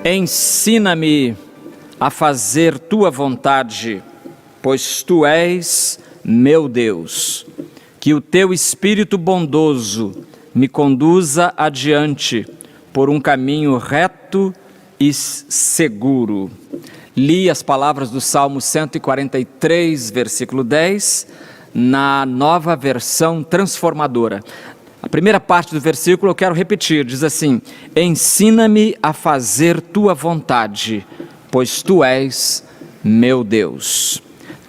Ensina-me a fazer tua vontade, pois tu és meu Deus. Que o teu Espírito bondoso me conduza adiante por um caminho reto e seguro. Li as palavras do Salmo 143, versículo 10, na Nova Versão Transformadora. A primeira parte do versículo eu quero repetir, diz assim: ensina-me a fazer tua vontade, pois tu és meu Deus.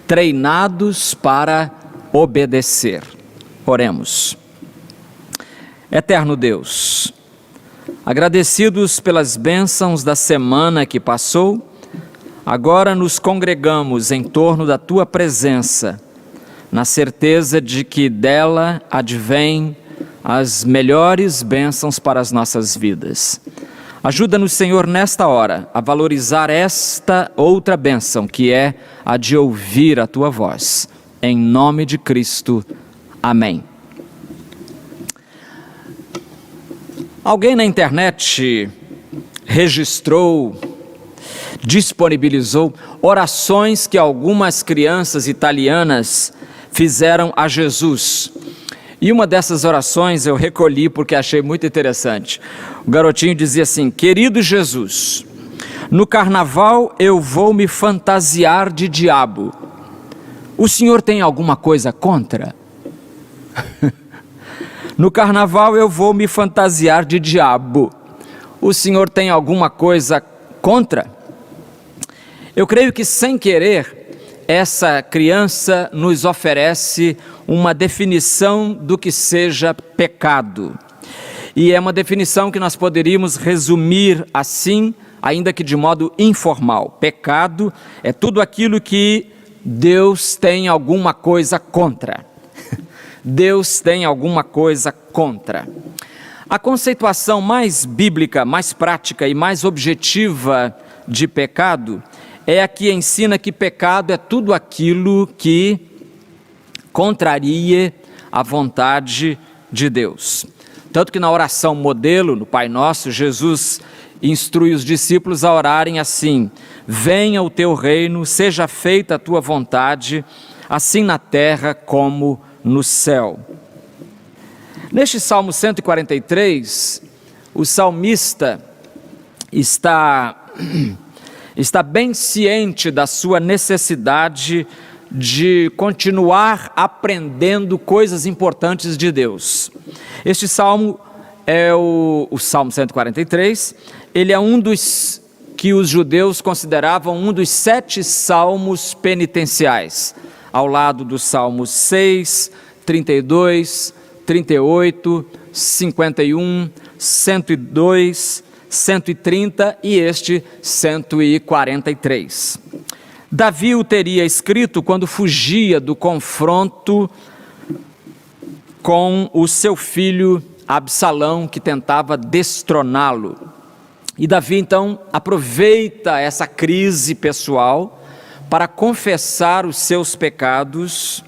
Treinados para obedecer. Oremos. Eterno Deus, agradecidos pelas bênçãos da semana que passou, agora nos congregamos em torno da tua presença, na certeza de que dela advém as melhores bênçãos para as nossas vidas. Ajuda-nos, Senhor, nesta hora, a valorizar esta outra bênção, que é a de ouvir a tua voz. Em nome de Cristo. Amém. Alguém na internet registrou, disponibilizou orações que algumas crianças italianas fizeram a Jesus. E uma dessas orações eu recolhi porque achei muito interessante. O garotinho dizia assim: querido Jesus, no carnaval eu vou me fantasiar de diabo. O senhor tem alguma coisa contra? No carnaval eu vou me fantasiar de diabo. O senhor tem alguma coisa contra? Eu creio que, sem querer, essa criança nos oferece uma definição do que seja pecado. E é uma definição que nós poderíamos resumir assim, ainda que de modo informal. Pecado é tudo aquilo que Deus tem alguma coisa contra. Deus tem alguma coisa contra. A conceituação mais bíblica, mais prática e mais objetiva de pecado é a que ensina que pecado é tudo aquilo que contraria a vontade de Deus. Tanto que na oração modelo, no Pai Nosso, Jesus instrui os discípulos a orarem assim: venha o teu reino, seja feita a tua vontade, assim na terra como no céu. Neste Salmo 143, o salmista está bem ciente da sua necessidade de continuar aprendendo coisas importantes de Deus. Este salmo é o Salmo 143, ele é um dos que os judeus consideravam um dos 7 salmos penitenciais, ao lado dos salmos 6, 32, 38, 51, 102, 130 e este 143. Davi o teria escrito quando fugia do confronto com o seu filho Absalão, que tentava destroná-lo. E Davi então aproveita essa crise pessoal para confessar os seus pecados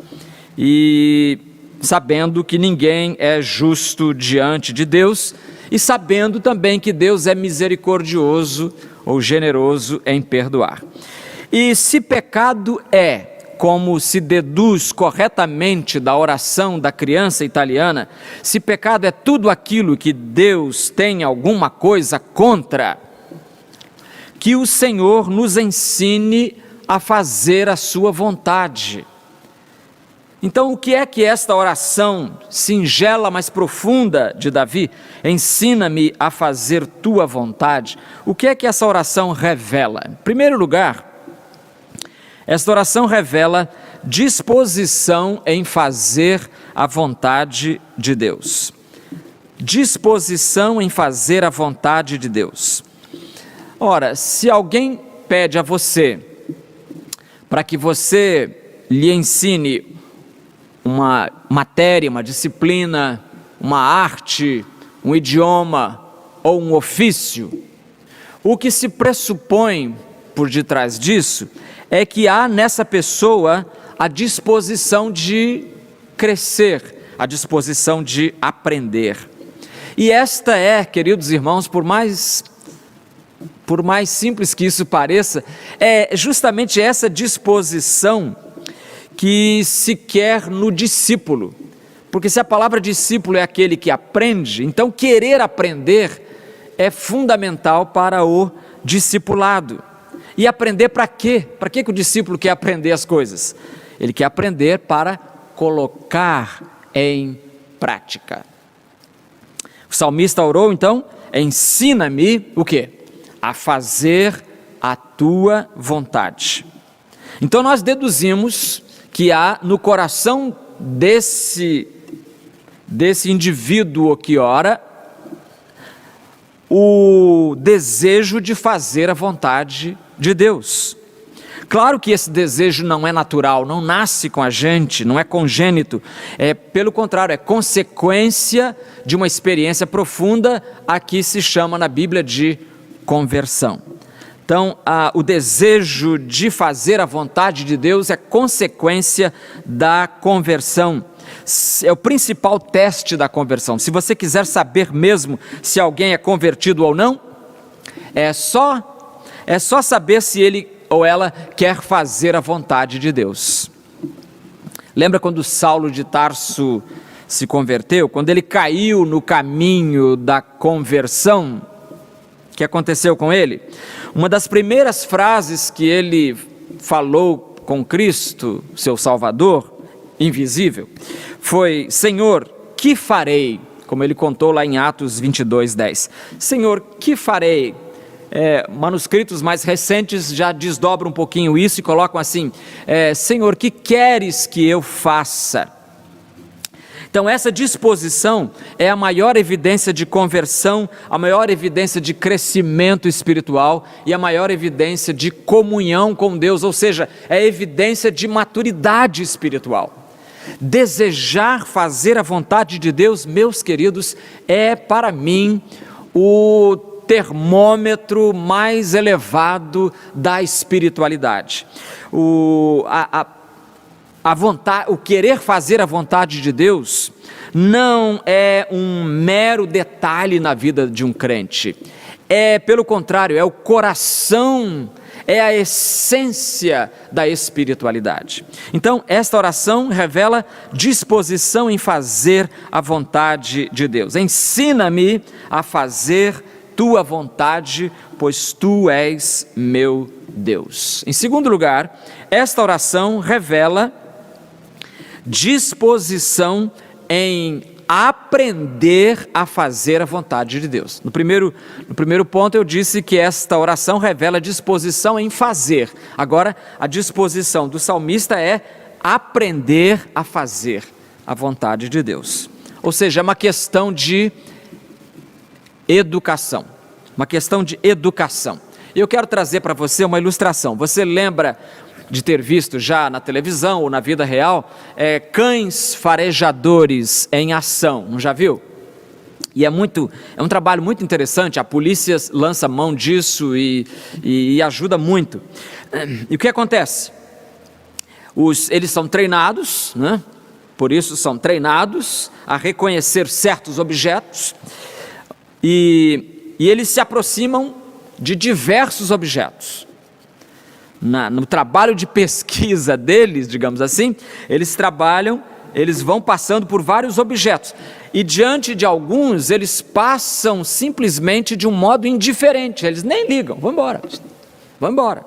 e sabendo que ninguém é justo diante de Deus e sabendo também que Deus é misericordioso ou generoso em perdoar. E se pecado é, como se deduz corretamente da oração da criança italiana, se pecado é tudo aquilo que Deus tem alguma coisa contra, que o Senhor nos ensine a fazer a sua vontade. Então, o que é que esta oração singela, mas profunda de Davi, ensina-me a fazer tua vontade, o que é que essa oração revela? Em primeiro lugar, esta oração revela disposição em fazer a vontade de Deus. Disposição em fazer a vontade de Deus. Ora, se alguém pede a você para que você lhe ensine uma matéria, uma disciplina, uma arte, um idioma ou um ofício, o que se pressupõe por detrás disso é que há nessa pessoa a disposição de crescer, a disposição de aprender. E esta é, queridos irmãos, por mais por mais simples que isso pareça, é justamente essa disposição que se quer no discípulo. Porque se a palavra discípulo é aquele que aprende, então querer aprender é fundamental para o discipulado. E aprender para quê? Para que o discípulo quer aprender as coisas? Ele quer aprender para colocar em prática. O salmista orou então, ensina-me o quê? A fazer a tua vontade. Então nós deduzimos que há no coração desse indivíduo que ora, o desejo de fazer a vontade de Deus. Claro que esse desejo não é natural, não nasce com a gente, não é congênito, pelo contrário, é consequência de uma experiência profunda, a que se chama na Bíblia de conversão. Então, o desejo de fazer a vontade de Deus é consequência da conversão. É o principal teste da conversão. Se você quiser saber mesmo se alguém é convertido ou não, é só saber se ele ou ela quer fazer a vontade de Deus. Lembra quando Saulo de Tarso se converteu? Quando ele caiu no caminho da conversão, o que aconteceu com ele? Uma das primeiras frases que ele falou com Cristo, seu Salvador, invisível, foi: Senhor, que farei? Como ele contou lá em Atos 22:10. Senhor, que farei? Manuscritos mais recentes já desdobram um pouquinho isso e colocam assim: Senhor, que queres que eu faça? Então essa disposição é a maior evidência de conversão, a maior evidência de crescimento espiritual e a maior evidência de comunhão com Deus, ou seja, é evidência de maturidade espiritual. Desejar fazer a vontade de Deus, meus queridos, é para mim o termômetro mais elevado da espiritualidade. O querer fazer a vontade de Deus não é um mero detalhe na vida de um crente, pelo contrário, é o coração, é a essência da espiritualidade. Então, esta oração revela disposição em fazer a vontade de Deus. Ensina-me a fazer tua vontade, pois tu és meu Deus. Em segundo lugar, esta oração revela disposição em aprender a fazer a vontade de Deus. No primeiro ponto eu disse que esta oração revela disposição em fazer. Agora, a disposição do salmista é aprender a fazer a vontade de Deus. Ou seja, é uma questão de educação. Uma questão de educação. Eu quero trazer para você uma ilustração. Você lembra de ter visto já na televisão ou na vida real, cães farejadores em ação, não já viu? E é um trabalho muito interessante, a polícia lança mão disso e ajuda muito. E o que acontece? Eles são treinados, né? Por isso são treinados a reconhecer certos objetos e eles se aproximam de diversos objetos. No trabalho de pesquisa deles, digamos assim, eles vão passando por vários objetos, e diante de alguns, eles passam simplesmente de um modo indiferente, eles nem ligam, vão embora.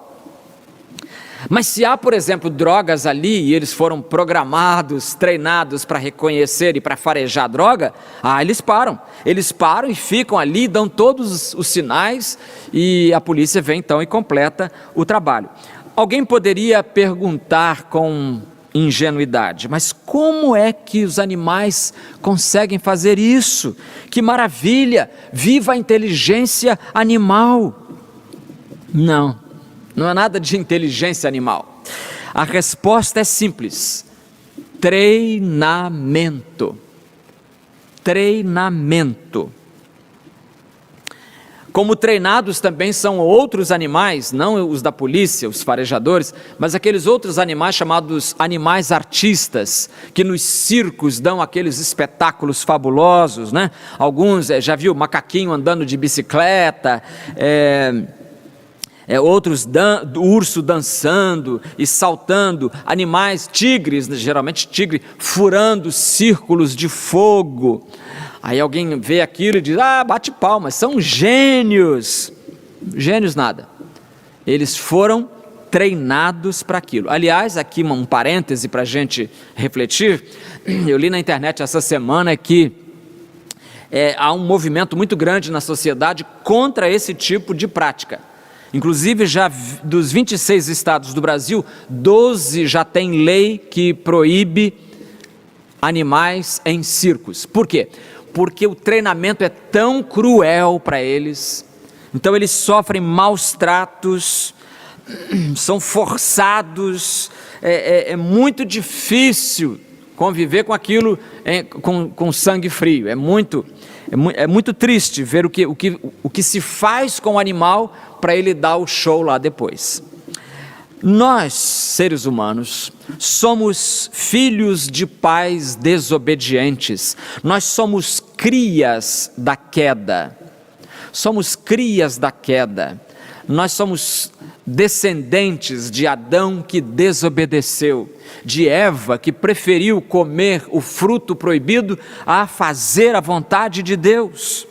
Mas se há, por exemplo, drogas ali, e eles foram programados, treinados para reconhecer e para farejar a droga, eles param e ficam ali, dão todos os sinais, e a polícia vem então e completa o trabalho. Alguém poderia perguntar com ingenuidade: mas como é que os animais conseguem fazer isso? Que maravilha! Viva a inteligência animal! Não é nada de inteligência animal. A resposta é simples: treinamento. Como treinados também são outros animais, não os da polícia, os farejadores, mas aqueles outros animais chamados animais artistas, que nos circos dão aqueles espetáculos fabulosos, né? Alguns, já viu macaquinho andando de bicicleta, outros urso dançando e saltando, animais, tigres, geralmente tigre, furando círculos de fogo. Aí alguém vê aquilo e diz, bate palmas, são gênios. Gênios nada, eles foram treinados para aquilo. Aliás, aqui um parêntese para a gente refletir, eu li na internet essa semana que há um movimento muito grande na sociedade contra esse tipo de prática. Inclusive, já dos 26 estados do Brasil, 12 já tem lei que proíbe animais em circos. Por quê? Porque o treinamento é tão cruel para eles, então eles sofrem maus tratos, são forçados, é muito difícil conviver com aquilo com sangue frio. É muito triste ver o que se faz com o animal para ele dar o show lá depois. Nós, seres humanos, somos filhos de pais desobedientes, nós somos crias da queda, nós somos descendentes de Adão que desobedeceu, de Eva que preferiu comer o fruto proibido a fazer a vontade de Deus.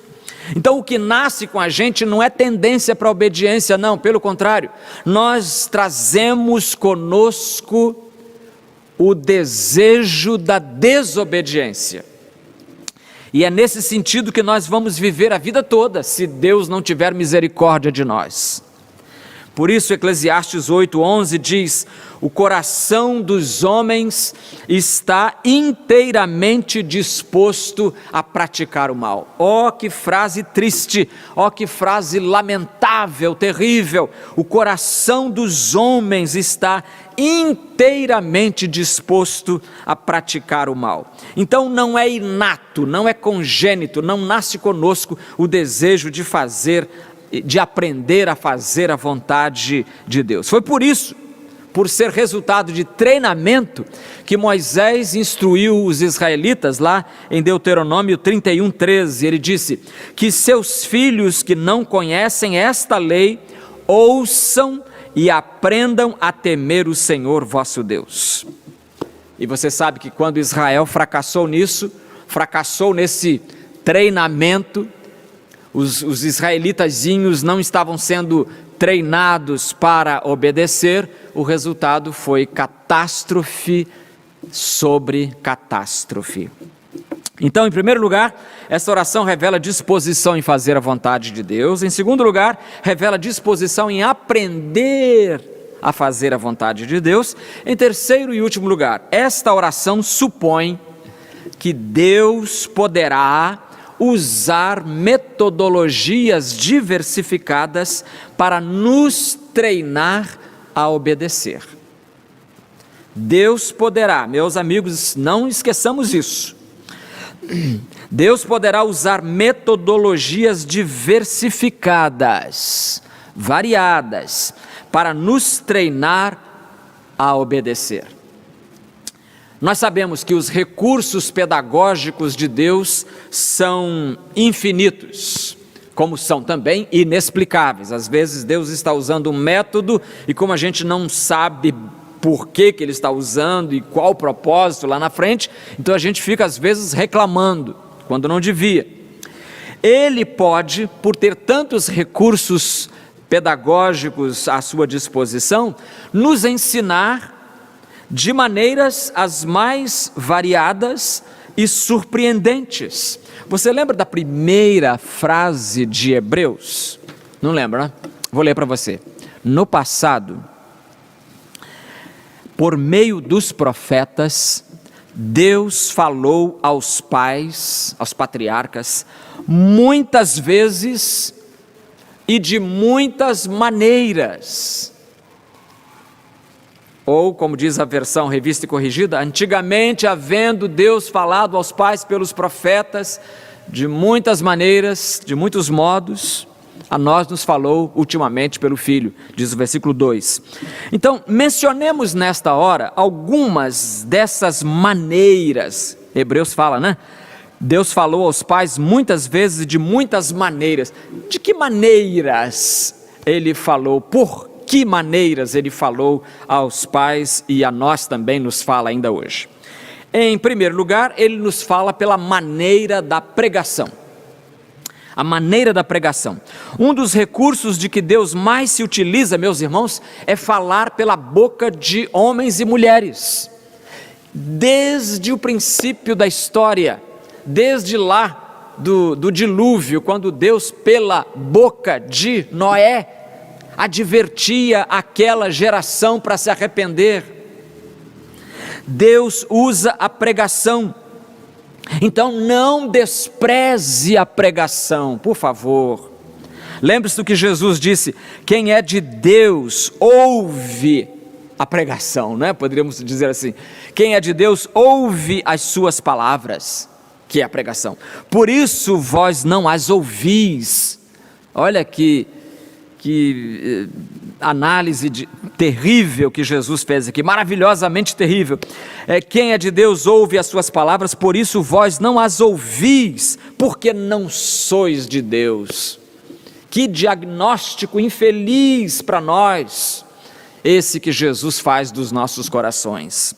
Então o que nasce com a gente não é tendência para a obediência, não, pelo contrário, nós trazemos conosco o desejo da desobediência. E é nesse sentido que nós vamos viver a vida toda, se Deus não tiver misericórdia de nós. Por isso Eclesiastes 8:11 diz, o coração dos homens está inteiramente disposto a praticar o mal. Oh, que frase triste, oh, que frase lamentável, terrível. O coração dos homens está inteiramente disposto a praticar o mal. Então não é inato, não é congênito, não nasce conosco o desejo de aprender a fazer a vontade de Deus. Foi por isso, por ser resultado de treinamento, que Moisés instruiu os israelitas lá em Deuteronômio 31:13. Ele disse que seus filhos que não conhecem esta lei, ouçam e aprendam a temer o Senhor vosso Deus. E você sabe que quando Israel fracassou nesse treinamento, os israelitazinhos não estavam sendo treinados para obedecer, o resultado foi catástrofe sobre catástrofe. Então, em primeiro lugar, essa oração revela disposição em fazer a vontade de Deus. Em segundo lugar, revela disposição em aprender a fazer a vontade de Deus. Em terceiro e último lugar, esta oração supõe que Deus poderá usar metodologias diversificadas para nos treinar a obedecer. Deus poderá, meus amigos, não esqueçamos isso. Deus poderá usar metodologias diversificadas, variadas, para nos treinar a obedecer. Nós sabemos que os recursos pedagógicos de Deus são infinitos, como são também inexplicáveis. Às vezes Deus está usando um método e como a gente não sabe por que Ele está usando e qual o propósito lá na frente, então a gente fica às vezes reclamando, quando não devia. Ele pode, por ter tantos recursos pedagógicos à sua disposição, nos ensinar de maneiras as mais variadas e surpreendentes. Você lembra da primeira frase de Hebreus? Não lembra, né? Vou ler para você. No passado, por meio dos profetas, Deus falou aos pais, aos patriarcas, muitas vezes e de muitas maneiras. Ou, como diz a versão revista e corrigida, antigamente havendo Deus falado aos pais pelos profetas, de muitas maneiras, de muitos modos, a nós nos falou ultimamente pelo Filho, diz o versículo 2. Então, mencionemos nesta hora algumas dessas maneiras. Hebreus fala, né? Deus falou aos pais muitas vezes e de muitas maneiras. De que maneiras ele falou, por que maneiras ele falou aos pais e a nós também nos fala ainda hoje. Em primeiro lugar, ele nos fala pela maneira da pregação. A maneira da pregação. Um dos recursos de que Deus mais se utiliza, meus irmãos, é falar pela boca de homens e mulheres. Desde o princípio da história, desde lá do dilúvio, quando Deus, pela boca de Noé, advertia aquela geração para se arrepender. Deus usa a pregação. Então não despreze a pregação, por favor. Lembre-se do que Jesus disse: quem é de Deus ouve a pregação, né? Poderíamos dizer assim: quem é de Deus ouve as suas palavras, que é a pregação. Por isso vós não as ouvis. Olha que análise terrível que Jesus fez aqui, maravilhosamente terrível. Quem é de Deus ouve as suas palavras, por isso vós não as ouvis, porque não sois de Deus. Que diagnóstico infeliz para nós, esse que Jesus faz dos nossos corações.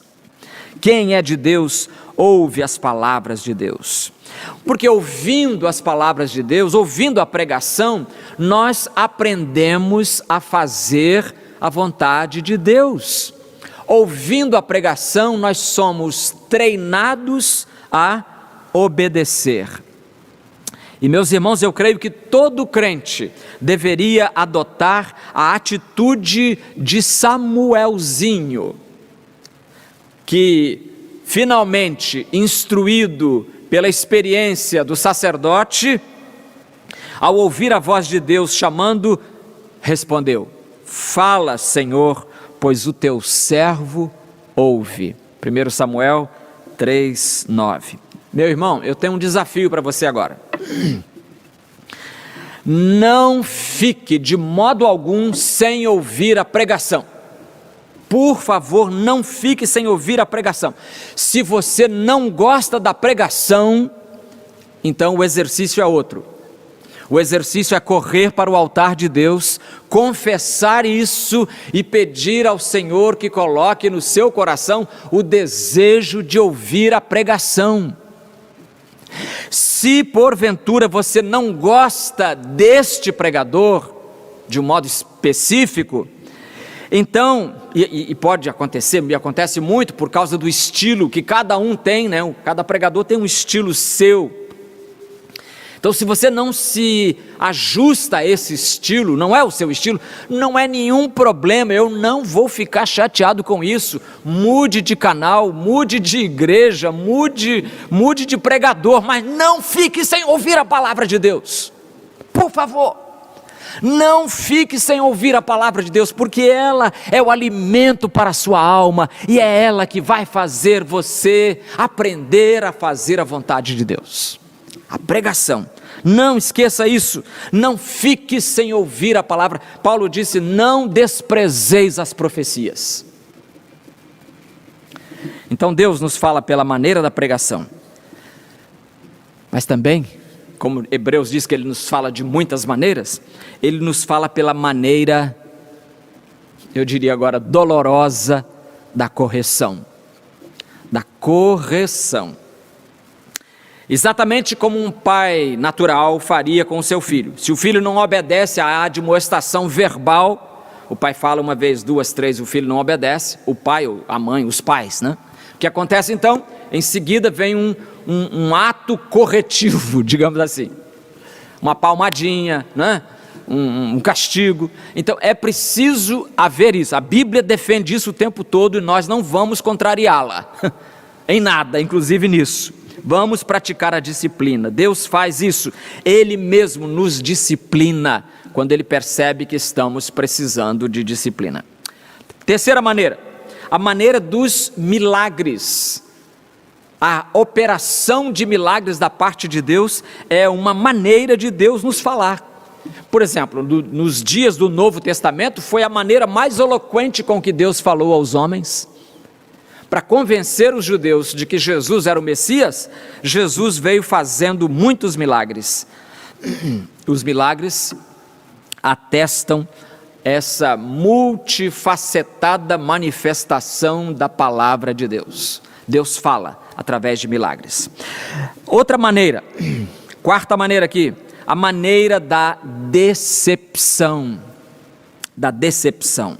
Quem é de Deus ouve as palavras de Deus. Porque ouvindo as palavras de Deus, ouvindo a pregação, nós aprendemos a fazer a vontade de Deus. Ouvindo a pregação, nós somos treinados a obedecer. E meus irmãos, eu creio que todo crente deveria adotar a atitude de Samuelzinho, que finalmente, instruído pela experiência do sacerdote, ao ouvir a voz de Deus chamando, respondeu: fala, Senhor, pois o teu servo ouve. 1 Samuel 3:9. Meu irmão, eu tenho um desafio para você agora. Não fique de modo algum sem ouvir a pregação. Por favor, não fique sem ouvir a pregação. Se você não gosta da pregação, então o exercício é outro. O exercício é correr para o altar de Deus, confessar isso e pedir ao Senhor que coloque no seu coração o desejo de ouvir a pregação. Se porventura você não gosta deste pregador, de um modo específico, então, e pode acontecer, me acontece muito por causa do estilo que cada um tem, né? Cada pregador tem um estilo seu. Então, se você não se ajusta a esse estilo, não é o seu estilo, não é nenhum problema, eu não vou ficar chateado com isso. Mude de canal, mude de igreja, mude de pregador, mas não fique sem ouvir a palavra de Deus, por favor. Não fique sem ouvir a palavra de Deus, porque ela é o alimento para a sua alma, e é ela que vai fazer você aprender a fazer a vontade de Deus. A pregação, não esqueça isso, não fique sem ouvir a palavra. Paulo disse: não desprezeis as profecias. Então Deus nos fala pela maneira da pregação, mas também, como Hebreus diz que Ele nos fala de muitas maneiras, Ele nos fala pela maneira, eu diria agora, dolorosa da correção. Da correção. Exatamente como um pai natural faria com o seu filho. Se o filho não obedece à admoestação verbal, o pai fala uma vez, duas, três, o filho não obedece, o pai, a mãe, os pais, né? O que acontece então? Em seguida vem um ato corretivo, digamos assim, uma palmadinha, né? um castigo. Então é preciso haver isso. A Bíblia defende isso o tempo todo e nós não vamos contrariá-la em nada, inclusive nisso. Vamos praticar a disciplina. Deus faz isso, Ele mesmo nos disciplina quando Ele percebe que estamos precisando de disciplina. Terceira maneira, a maneira dos milagres. A operação de milagres da parte de Deus é uma maneira de Deus nos falar. Por exemplo, nos dias do Novo Testamento, foi a maneira mais eloquente com que Deus falou aos homens. Para convencer os judeus de que Jesus era o Messias, Jesus veio fazendo muitos milagres. Os milagres atestam essa multifacetada manifestação da palavra de Deus. Deus fala através de milagres. Outra maneira, quarta maneira aqui, a maneira da decepção. Da decepção.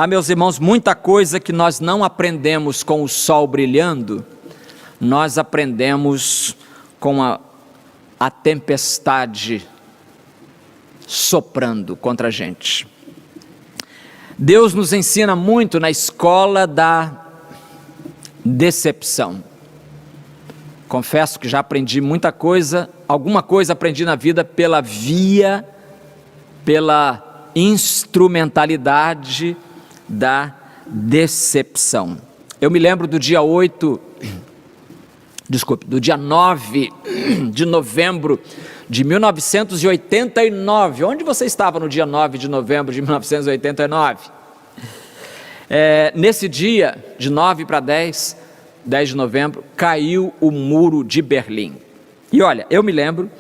Meus irmãos, muita coisa que nós não aprendemos com o sol brilhando, nós aprendemos com a tempestade soprando contra a gente. Deus nos ensina muito na escola da decepção. Confesso que já aprendi muita coisa, alguma coisa aprendi na vida pela instrumentalidade da decepção. Eu me lembro do dia 9 de novembro de 1989. Onde você estava no dia 9 de novembro de 1989? Nesse dia, de 9 para 10 de novembro, caiu o muro de Berlim. E olha, eu me lembro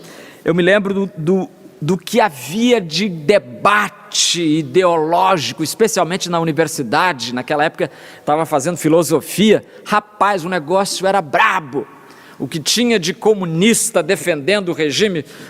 do que havia de debate ideológico, especialmente na universidade. Naquela época estava fazendo filosofia. Rapaz, o negócio era brabo. O que tinha de comunista defendendo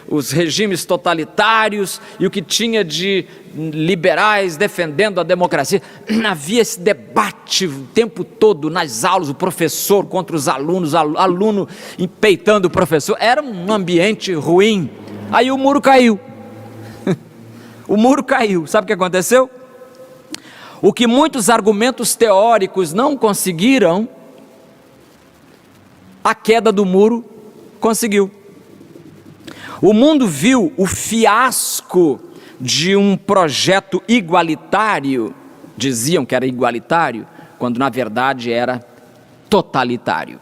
os regimes totalitários, e o que tinha de liberais defendendo a democracia. Havia esse debate o tempo todo nas aulas, o professor contra os alunos, aluno empeitando o professor. Era um ambiente ruim. Aí o muro caiu. O muro caiu. Sabe o que aconteceu? O que muitos argumentos teóricos não conseguiram, a queda do muro conseguiu. O mundo viu o fiasco de um projeto igualitário. Diziam que era igualitário, quando na verdade era totalitário.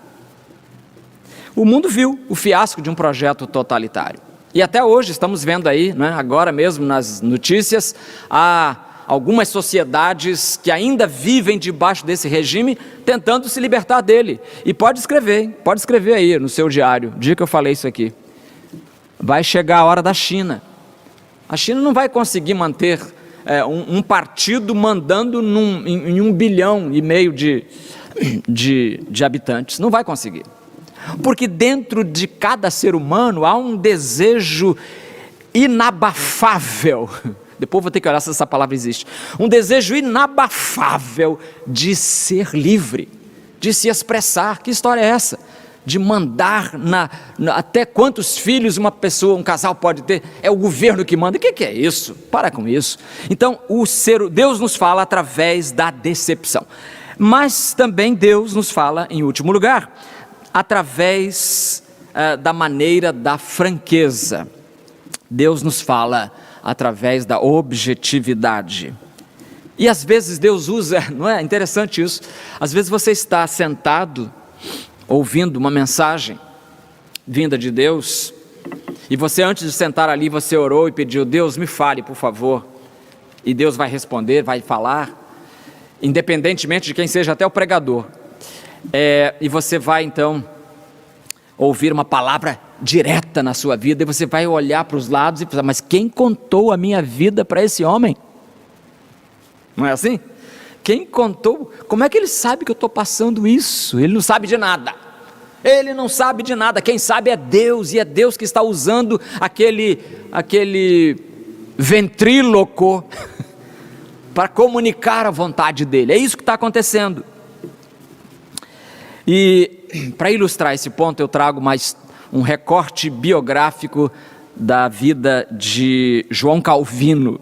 O mundo viu o fiasco de um projeto totalitário. E até hoje estamos vendo aí, né, agora mesmo nas notícias, há algumas sociedades que ainda vivem debaixo desse regime, tentando se libertar dele. E pode escrever aí no seu diário, o dia que eu falei isso aqui. Vai chegar a hora da China. A China não vai conseguir manter um partido mandando em 1,5 bilhão de habitantes. Não vai conseguir. Porque dentro de cada ser humano há um desejo inabafável. Depois vou ter que olhar se essa palavra existe. Um desejo inabafável de ser livre, de se expressar. Que história é essa? De mandar até quantos filhos um casal pode ter? É o governo que manda. O que é isso? Para com isso. Então, Deus nos fala através da decepção. Mas também Deus nos fala, em último lugar, através da maneira da franqueza. Deus nos fala através da objetividade. E às vezes Deus usa, não é interessante isso? Às vezes você está sentado, ouvindo uma mensagem vinda de Deus, e você, antes de sentar ali, você orou e pediu: Deus, me fale, por favor. E Deus vai responder, vai falar, independentemente de quem seja, até o pregador. E você vai então ouvir uma palavra direta na sua vida, e você vai olhar para os lados e pensar: mas quem contou a minha vida para esse homem? Não é assim? Quem contou? Como é que ele sabe que eu estou passando isso? Ele não sabe de nada. Ele não sabe de nada. Quem sabe é Deus, e é Deus que está usando aquele ventríloco para comunicar a vontade dele. É isso que está acontecendo. E para ilustrar esse ponto, eu trago mais um recorte biográfico da vida de João Calvino.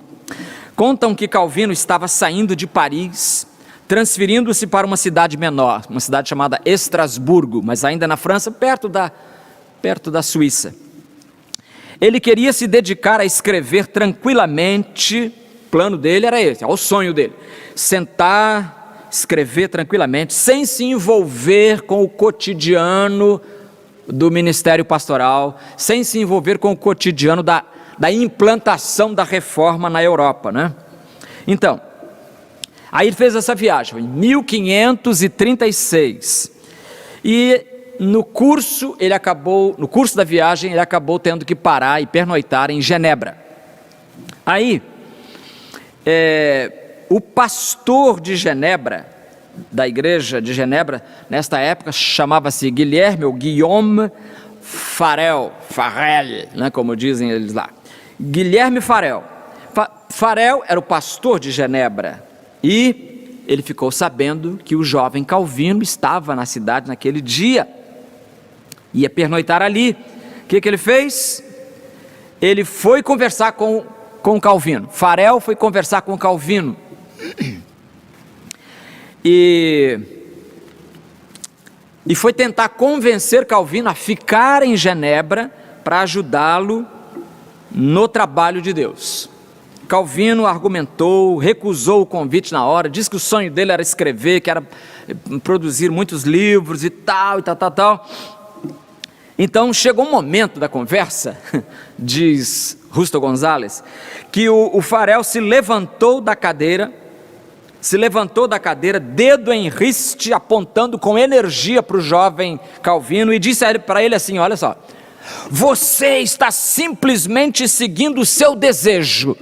Contam que Calvino estava saindo de Paris, transferindo-se para uma cidade menor, uma cidade chamada Estrasburgo, mas ainda na França, perto da Suíça. Ele queria se dedicar a escrever tranquilamente. O plano dele era esse, o sonho dele: sentar, escrever tranquilamente, sem se envolver com o cotidiano do ministério pastoral, sem se envolver com o cotidiano da implantação da reforma na Europa, né? Então, aí ele fez essa viagem em 1536, e no curso da viagem ele acabou tendo que parar e pernoitar em Genebra. Aí, o pastor de Genebra, da igreja de Genebra, nesta época chamava-se Guilherme ou Guillaume Farel, né, como dizem eles lá. Guilherme Farel. Farel era o pastor de Genebra e ele ficou sabendo que o jovem Calvino estava na cidade naquele dia, ia pernoitar ali. O que ele fez? Ele foi conversar com Calvino. Farel foi conversar com Calvino e foi tentar convencer Calvino a ficar em Genebra para ajudá-lo no trabalho de Deus. Calvino argumentou, recusou o convite na hora, disse que o sonho dele era escrever, que era produzir muitos livros e tal. Então chegou um momento da conversa, diz Justo Gonzalez, que o Farel se levantou da cadeira, dedo em riste, apontando com energia para o jovem Calvino e disse para ele assim: olha só, você está simplesmente seguindo o seu desejo,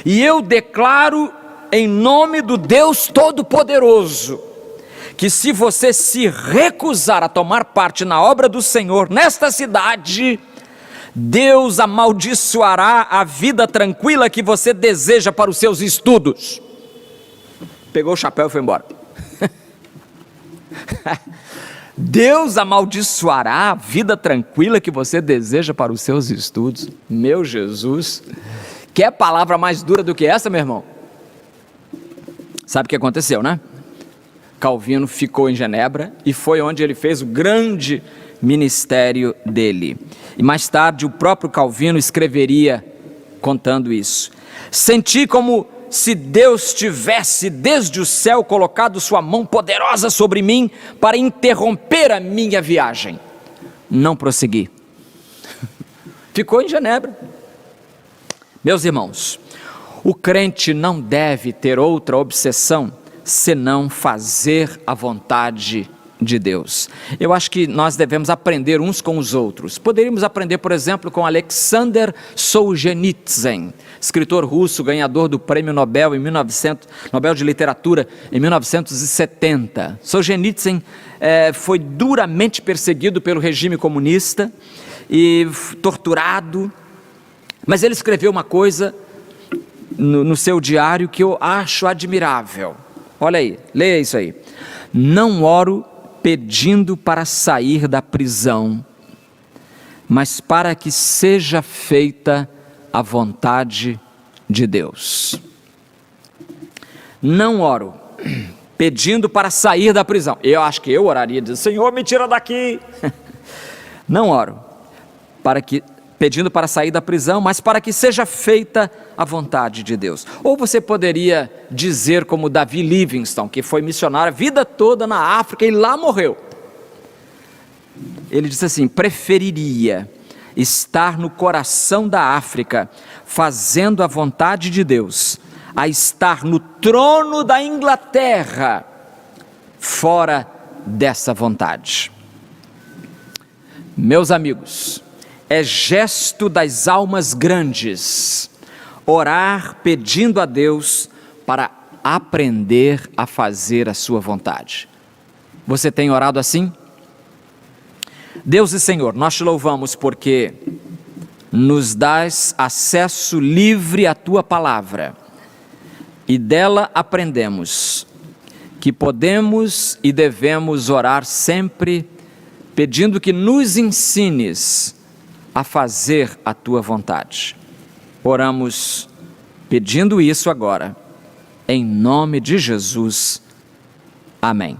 e eu declaro em nome do Deus Todo-Poderoso, que se você se recusar a tomar parte na obra do Senhor nesta cidade, Deus amaldiçoará a vida tranquila que você deseja para os seus estudos. Pegou o chapéu e foi embora. Deus amaldiçoará a vida tranquila que você deseja para os seus estudos. Meu Jesus, quer palavra mais dura do que essa, meu irmão? Sabe o que aconteceu, né? Calvino ficou em Genebra e foi onde ele fez o grande ministério dele. E mais tarde o próprio Calvino escreveria contando isso: senti como se Deus tivesse desde o céu colocado sua mão poderosa sobre mim para interromper a minha viagem. Não prossegui. Ficou em Genebra. Meus irmãos, o crente não deve ter outra obsessão senão fazer a vontade de Deus. Eu acho que nós devemos aprender uns com os outros. Poderíamos aprender, por exemplo, com Alexander Solzhenitsyn, escritor russo, ganhador do Prêmio Nobel Nobel de Literatura em 1970. Solzhenitsyn foi duramente perseguido pelo regime comunista e torturado, mas ele escreveu uma coisa no seu diário que eu acho admirável. Olha aí, leia isso aí. Não oro pedindo para sair da prisão, mas para que seja feita a vontade de Deus. Não oro pedindo para sair da prisão. Eu acho que eu oraria dizendo: Senhor, me tira daqui. Não oro pedindo para sair da prisão, mas para que seja feita a vontade de Deus. Ou você poderia dizer como Davi Livingstone, que foi missionário a vida toda na África e lá morreu. Ele disse assim: preferiria estar no coração da África fazendo a vontade de Deus, a estar no trono da Inglaterra fora dessa vontade. Meus amigos, é gesto das almas grandes orar pedindo a Deus para aprender a fazer a sua vontade. Você tem orado assim? Deus e Senhor, nós te louvamos porque nos dás acesso livre à tua palavra e dela aprendemos que podemos e devemos orar sempre pedindo que nos ensines a fazer a tua vontade. Oramos pedindo isso agora, em nome de Jesus. Amém.